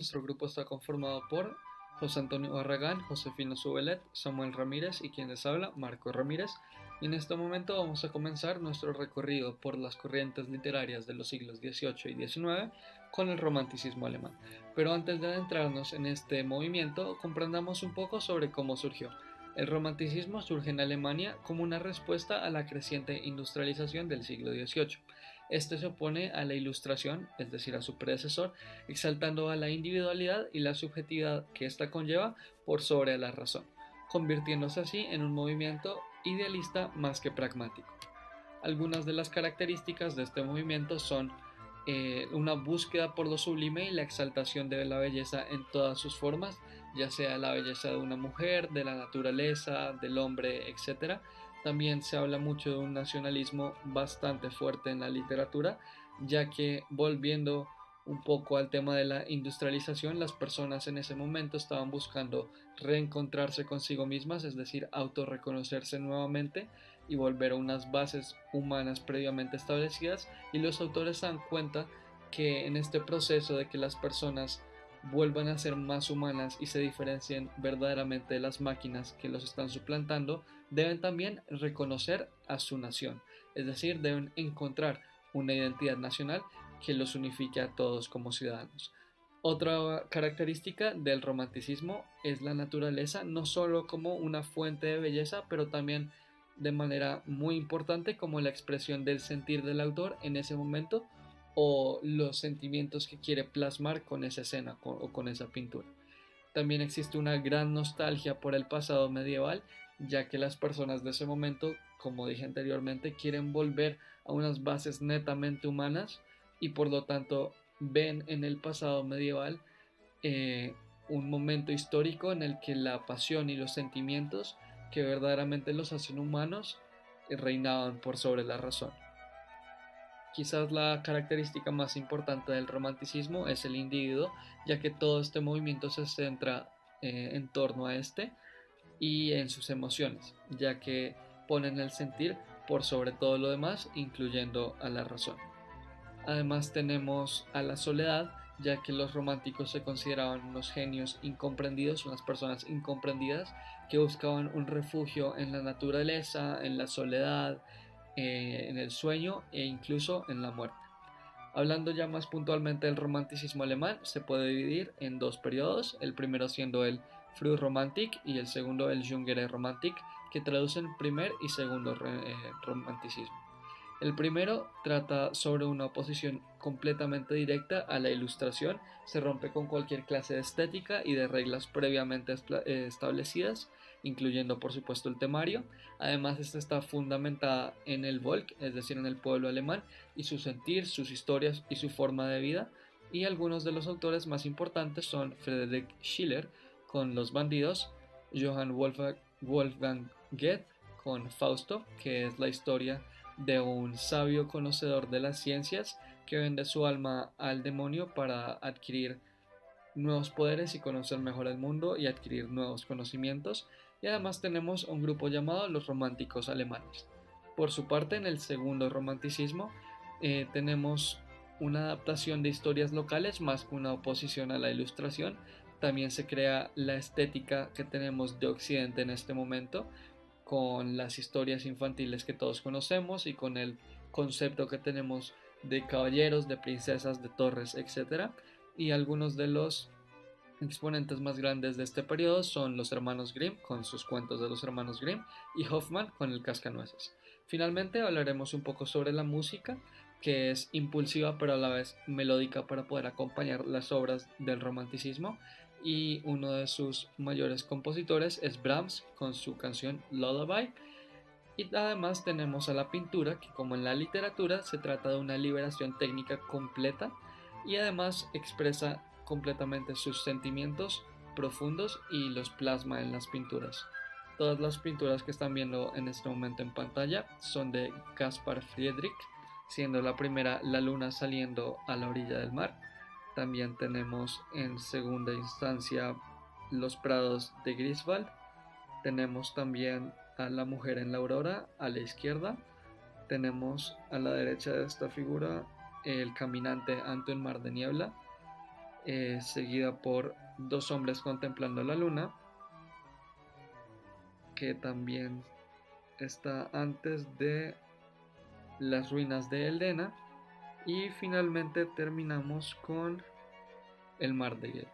Nuestro grupo está conformado por José Antonio Barragán, Josefina Subelet, Samuel Ramírez y quien les habla, Marco Ramírez. Y en este momento vamos a comenzar nuestro recorrido por las corrientes literarias de los siglos XVIII y XIX con el romanticismo alemán. Pero antes de adentrarnos en este movimiento, comprendamos un poco sobre cómo surgió. El romanticismo surge en Alemania como una respuesta a la creciente industrialización del siglo XVIII. Este se opone a la Ilustración, es decir, a su predecesor, exaltando a la individualidad y la subjetividad que ésta conlleva por sobre la razón, convirtiéndose así en un movimiento idealista más que pragmático. Algunas de las características de este movimiento son una búsqueda por lo sublime y la exaltación de la belleza en todas sus formas, ya sea la belleza de una mujer, de la naturaleza, del hombre, etc. También se habla mucho de un nacionalismo bastante fuerte en la literatura, ya que volviendo un poco al tema de la industrialización, las personas en ese momento estaban buscando reencontrarse consigo mismas, es decir, autorreconocerse nuevamente y volver a unas bases humanas previamente establecidas, y los autores dan cuenta que en este proceso de que las personas vuelvan a ser más humanas y se diferencien verdaderamente de las máquinas que los están suplantando, deben también reconocer a su nación, es decir, deben encontrar una identidad nacional que los unifique a todos como ciudadanos. Otra característica del romanticismo es la naturaleza, no solo como una fuente de belleza, pero también de manera muy importante como la expresión del sentir del autor en ese momento o los sentimientos que quiere plasmar con esa escena o con esa pintura. También existe una gran nostalgia por el pasado medieval, ya que las personas de ese momento, como dije anteriormente, quieren volver a unas bases netamente humanas y por lo tanto ven en el pasado medieval eh, un momento histórico en el que la pasión y los sentimientos que verdaderamente los hacen humanos reinaban por sobre la razón. Quizás la característica más importante del romanticismo es el individuo, ya que todo este movimiento se centra en torno a este y en sus emociones, ya que ponen el sentir por sobre todo lo demás, incluyendo a la razón. Además tenemos a la soledad, ya que los románticos se consideraban unos genios incomprendidos, unas personas incomprendidas que buscaban un refugio en la naturaleza, en la soledad, en el sueño e incluso en la muerte. Hablando ya más puntualmente del romanticismo alemán, se puede dividir en dos periodos, el primero siendo el Frühromantik y el segundo el Jüngere Romantik, que traducen primer y segundo romanticismo. El primero trata sobre una oposición completamente directa a la ilustración, se rompe con cualquier clase de estética y de reglas previamente establecidas, incluyendo por supuesto el temario. Además, esta está fundamentada en el Volk, es decir, en el pueblo alemán, y su sentir, sus historias y su forma de vida. Y algunos de los autores más importantes son Friedrich Schiller con Los bandidos, Johann Wolfgang Goethe con Fausto, que es la historia de un sabio conocedor de las ciencias que vende su alma al demonio para adquirir nuevos poderes y conocer mejor el mundo y adquirir nuevos conocimientos. Y además tenemos un grupo llamado los románticos alemanes. Por su parte, en el segundo romanticismo tenemos una adaptación de historias locales más que una oposición a la ilustración. También se crea la estética que tenemos de Occidente en este momento, con las historias infantiles que todos conocemos y con el concepto que tenemos de caballeros, de princesas, de torres, etc. Y algunos de los exponentes más grandes de este periodo son los hermanos Grimm con sus cuentos de los hermanos Grimm y Hoffmann con el Cascanueces. Finalmente hablaremos un poco sobre la música, que es impulsiva pero a la vez melódica para poder acompañar las obras del romanticismo, y uno de sus mayores compositores es Brahms con su canción Lullaby. Y además tenemos a la pintura, que como en la literatura se trata de una liberación técnica completa y además expresa completamente sus sentimientos profundos y los plasma en las pinturas. Todas las pinturas que están viendo en este momento en pantalla son de Caspar Friedrich, siendo la primera la luna saliendo a la orilla del mar. También tenemos en segunda instancia los prados de Griswald. Tenemos también a la mujer en la aurora a la izquierda. Tenemos a la derecha de esta figura el caminante ante un mar de niebla. seguida por Dos hombres contemplando la luna, que también está antes de Las ruinas de Eldena, y finalmente terminamos con El mar de Geb.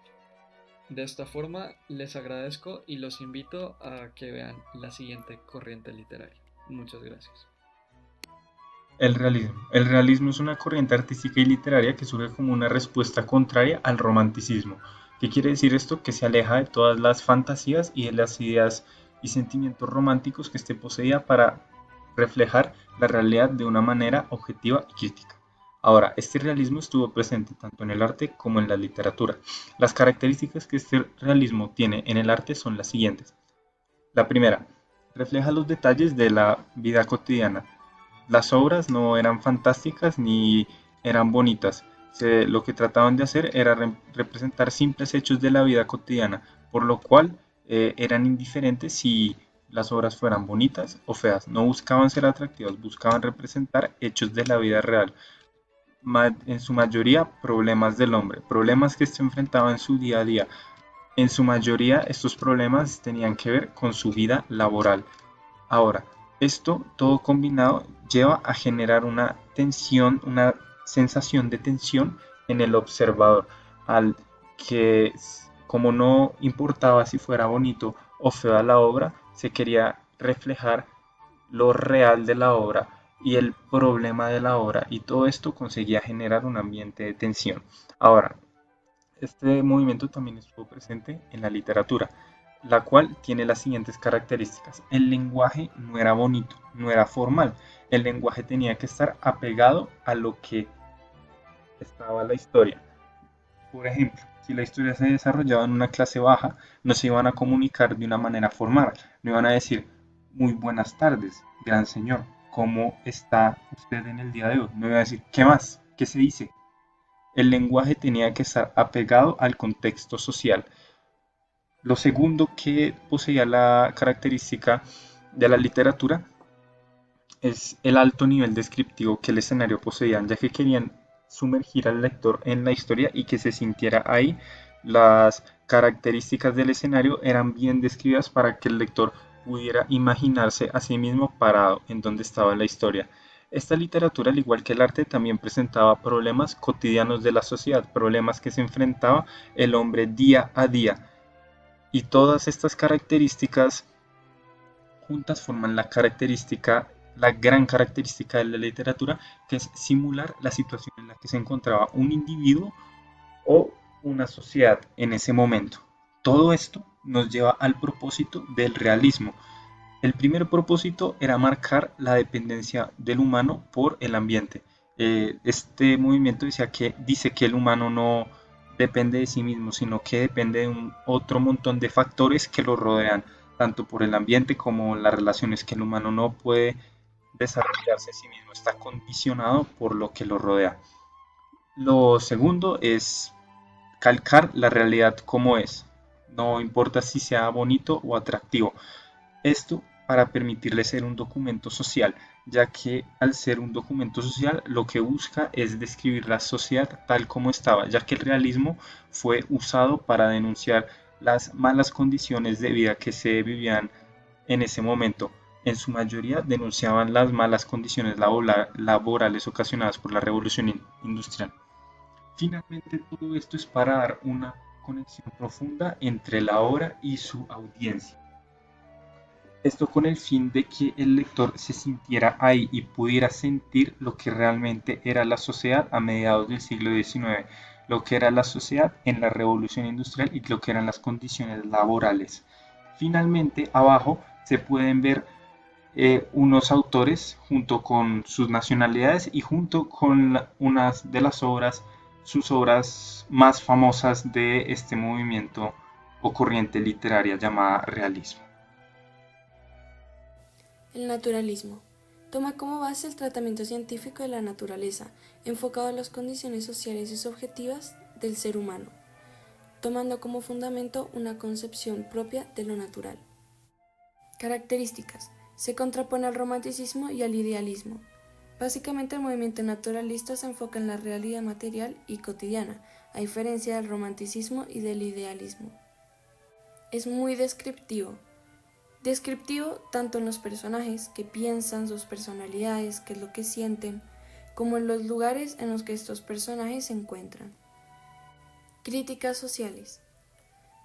De esta forma les agradezco y los invito a que vean la siguiente corriente literaria. Muchas gracias. El realismo. El realismo es una corriente artística y literaria que surge como una respuesta contraria al romanticismo. ¿Qué quiere decir esto? Que se aleja de todas las fantasías y de las ideas y sentimientos románticos que éste poseía para reflejar la realidad de una manera objetiva y crítica. Ahora, este realismo estuvo presente tanto en el arte como en la literatura. Las características que este realismo tiene en el arte son las siguientes. La primera, refleja los detalles de la vida cotidiana. Las obras no eran fantásticas ni eran bonitas. Lo que trataban de hacer era representar simples hechos de la vida cotidiana, por lo cual eran indiferentes si las obras fueran bonitas o feas. No buscaban ser atractivas, buscaban representar hechos de la vida real, en su mayoría problemas del hombre, problemas que se enfrentaba en su día a día. En su mayoría estos problemas tenían que ver con su vida laboral. Ahora, esto todo combinado lleva a generar una tensión, una sensación de tensión en el observador, al que como no importaba si fuera bonito o fea la obra, se quería reflejar lo real de la obra y el problema de la obra, y todo esto conseguía generar un ambiente de tensión. Ahora, este movimiento también estuvo presente en la literatura, la cual tiene las siguientes características. El lenguaje no era bonito, no era formal. El lenguaje tenía que estar apegado a lo que estaba la historia. Por ejemplo, si la historia se desarrollaba en una clase baja, no se iban a comunicar de una manera formal. No iban a decir, muy buenas tardes, gran señor, ¿cómo está usted en el día de hoy? No iba a decir, ¿qué más? ¿Qué se dice? El lenguaje tenía que estar apegado al contexto social. Lo segundo que poseía la característica de la literatura es el alto nivel descriptivo que el escenario poseía, ya que querían sumergir al lector en la historia y que se sintiera ahí. Las características del escenario eran bien descritas para que el lector pudiera imaginarse a sí mismo parado en donde estaba la historia. Esta literatura, al igual que el arte, también presentaba problemas cotidianos de la sociedad, problemas que se enfrentaba el hombre día a día. Y todas estas características juntas forman la gran característica de la literatura, que es simular la situación en la que se encontraba un individuo o una sociedad en ese momento. Todo esto nos lleva al propósito del realismo. El primer propósito era marcar la dependencia del humano por el ambiente. Este movimiento dice que el humano no depende de sí mismo, sino que depende de un otro montón de factores que lo rodean, tanto por el ambiente como las relaciones, que el humano no puede desarrollarse a sí mismo, está condicionado por lo que lo rodea. Lo segundo es calcar la realidad como es, no importa si sea bonito o atractivo. Esto para permitirle ser un documento social, ya que al ser un documento social lo que busca es describir la sociedad tal como estaba, ya que el realismo fue usado para denunciar las malas condiciones de vida que se vivían en ese momento. En su mayoría denunciaban las malas condiciones laborales ocasionadas por la revolución industrial. Finalmente, todo esto es para dar una conexión profunda entre la obra y su audiencia. Esto con el fin de que el lector se sintiera ahí y pudiera sentir lo que realmente era la sociedad a mediados del siglo XIX, lo que era la sociedad en la revolución industrial y lo que eran las condiciones laborales. Finalmente, abajo se pueden ver unos autores junto con sus nacionalidades y junto con unas de las obras, sus obras más famosas de este movimiento o corriente literaria llamada realismo. El naturalismo toma como base el tratamiento científico de la naturaleza, enfocado a las condiciones sociales y subjetivas del ser humano, tomando como fundamento una concepción propia de lo natural. Características. Se contrapone al romanticismo y al idealismo. Básicamente el movimiento naturalista se enfoca en la realidad material y cotidiana, a diferencia del romanticismo y del idealismo. Es muy descriptivo. Descriptivo tanto en los personajes, que piensan, sus personalidades, qué es lo que sienten, como en los lugares en los que estos personajes se encuentran. Críticas sociales.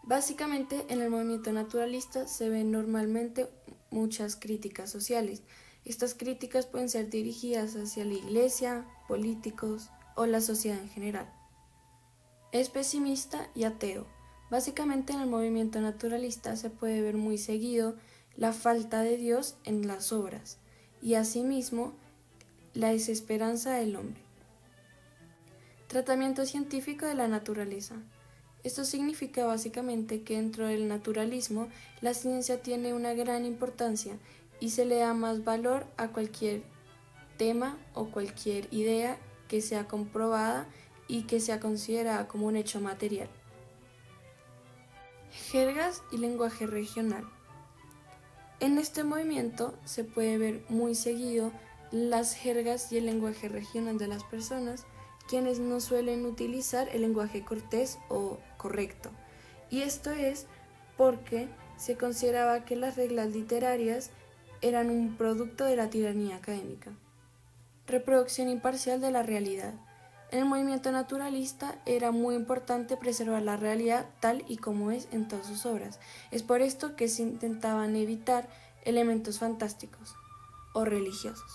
Básicamente, en el movimiento naturalista se ven normalmente muchas críticas sociales. Estas críticas pueden ser dirigidas hacia la iglesia, políticos o la sociedad en general. Es pesimista y ateo. Básicamente, en el movimiento naturalista se puede ver muy seguido la falta de Dios en las obras y asimismo la desesperanza del hombre. Tratamiento científico de la naturaleza. Esto significa básicamente que dentro del naturalismo la ciencia tiene una gran importancia y se le da más valor a cualquier tema o cualquier idea que sea comprobada y que sea considerada como un hecho material. Jergas y lenguaje regional. En este movimiento se puede ver muy seguido las jergas y el lenguaje regional de las personas, quienes no suelen utilizar el lenguaje cortés o correcto. Y esto es porque se consideraba que las reglas literarias eran un producto de la tiranía académica. Reproducción imparcial de la realidad. En el movimiento naturalista era muy importante preservar la realidad tal y como es en todas sus obras. Es por esto que se intentaban evitar elementos fantásticos o religiosos.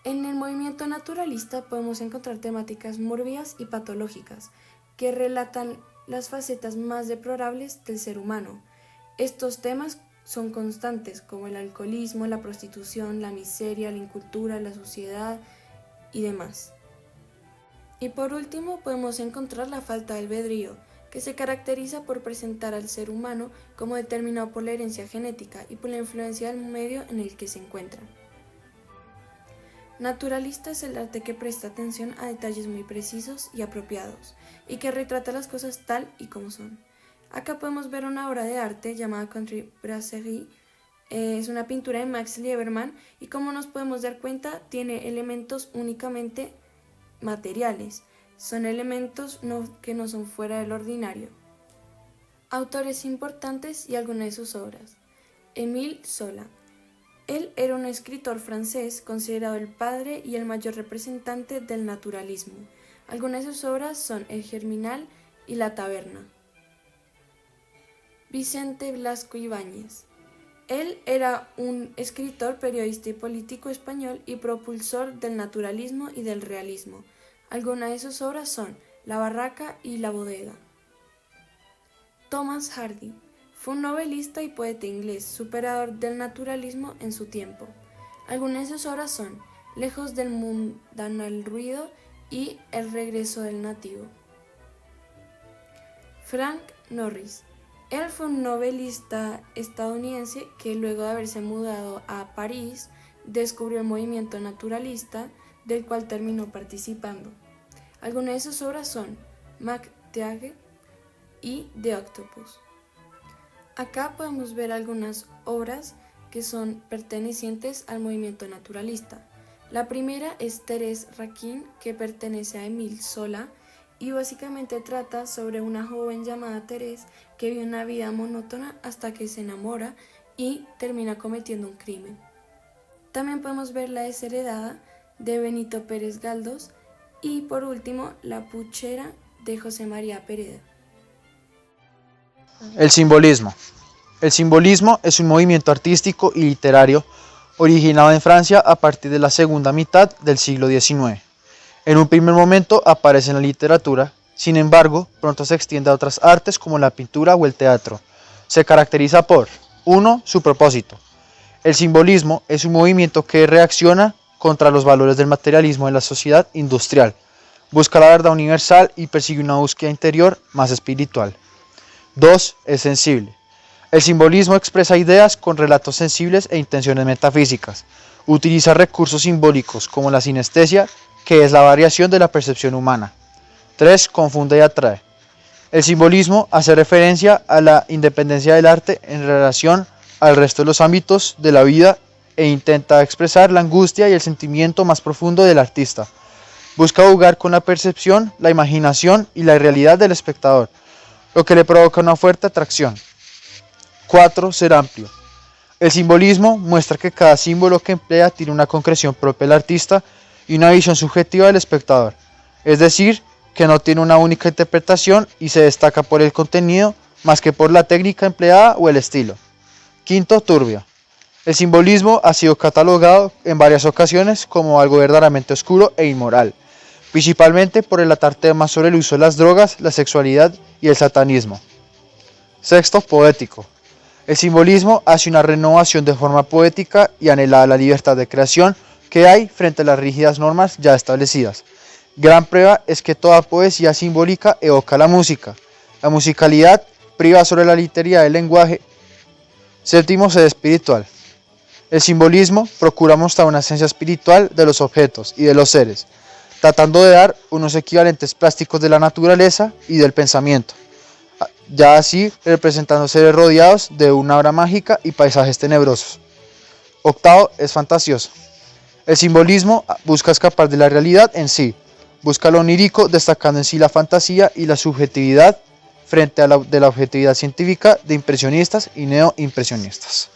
En el movimiento naturalista podemos encontrar temáticas mórbidas y patológicas que relatan las facetas más deplorables del ser humano. Estos temas son constantes como el alcoholismo, la prostitución, la miseria, la incultura, la suciedad y demás. Y por último podemos encontrar la falta de albedrío, que se caracteriza por presentar al ser humano como determinado por la herencia genética y por la influencia del medio en el que se encuentran. Naturalista es el arte que presta atención a detalles muy precisos y apropiados, y que retrata las cosas tal y como son. Acá podemos ver una obra de arte llamada Country Brasserie. Es una pintura de Max Liebermann y, como nos podemos dar cuenta, tiene elementos únicamente materiales. Son elementos que no son fuera del ordinario. Autores importantes y algunas de sus obras. Émile Zola. Él era un escritor francés considerado el padre y el mayor representante del naturalismo. Algunas de sus obras son El Germinal y La Taberna. Vicente Blasco Ibáñez. Él era un escritor, periodista y político español y propulsor del naturalismo y del realismo. Algunas de sus obras son La Barraca y La Bodega. Thomas Hardy. Fue un novelista y poeta inglés, superador del naturalismo en su tiempo. Algunas de sus obras son Lejos del mundanal ruido y El regreso del nativo. Frank Norris. Él fue un novelista estadounidense que, luego de haberse mudado a París, descubrió el movimiento naturalista, del cual terminó participando. Algunas de sus obras son MacTague y The Octopus. Acá podemos ver algunas obras que son pertenecientes al movimiento naturalista. La primera es Thérèse Raquin, que pertenece a Émile Zola y básicamente trata sobre una joven llamada Thérèse que vive una vida monótona hasta que se enamora y termina cometiendo un crimen. También podemos ver La desheredada de Benito Pérez Galdós y, por último, La puchera de José María Pereda. El simbolismo. El simbolismo es un movimiento artístico y literario originado en Francia a partir de la segunda mitad del siglo XIX. En un primer momento aparece en la literatura, sin embargo, pronto se extiende a otras artes como la pintura o el teatro. Se caracteriza por 1. Su propósito. El simbolismo es un movimiento que reacciona contra los valores del materialismo en la sociedad industrial, busca la verdad universal y persigue una búsqueda interior más espiritual. 2. Es sensible. El simbolismo expresa ideas con relatos sensibles e intenciones metafísicas. Utiliza recursos simbólicos como la sinestesia, que es la variación de la percepción humana. 3. Confunde y atrae. El simbolismo hace referencia a la independencia del arte en relación al resto de los ámbitos de la vida e intenta expresar la angustia y el sentimiento más profundo del artista. Busca jugar con la percepción, la imaginación y la realidad del espectador, lo que le provoca una fuerte atracción. 4. Ser amplio. El simbolismo muestra que cada símbolo que emplea tiene una concreción propia del artista y una visión subjetiva del espectador, es decir, que no tiene una única interpretación y se destaca por el contenido más que por la técnica empleada o el estilo. 5. Turbia. El simbolismo ha sido catalogado en varias ocasiones como algo verdaderamente oscuro e inmoral, principalmente por relatar temas sobre el uso de las drogas, la sexualidad y el satanismo. 6. Poético. El simbolismo hace una renovación de forma poética y anhela la libertad de creación que hay frente a las rígidas normas ya establecidas. Gran prueba es que toda poesía simbólica evoca la música. La musicalidad priva sobre la literalidad del lenguaje. 7. Ser espiritual. El simbolismo procura mostrar una esencia espiritual de los objetos y de los seres, tratando de dar unos equivalentes plásticos de la naturaleza y del pensamiento, ya así representando seres rodeados de una aura mágica y paisajes tenebrosos. 8. Es fantasioso. El simbolismo busca escapar de la realidad en sí, busca lo onírico, destacando en sí la fantasía y la subjetividad frente a la objetividad científica de impresionistas y neoimpresionistas.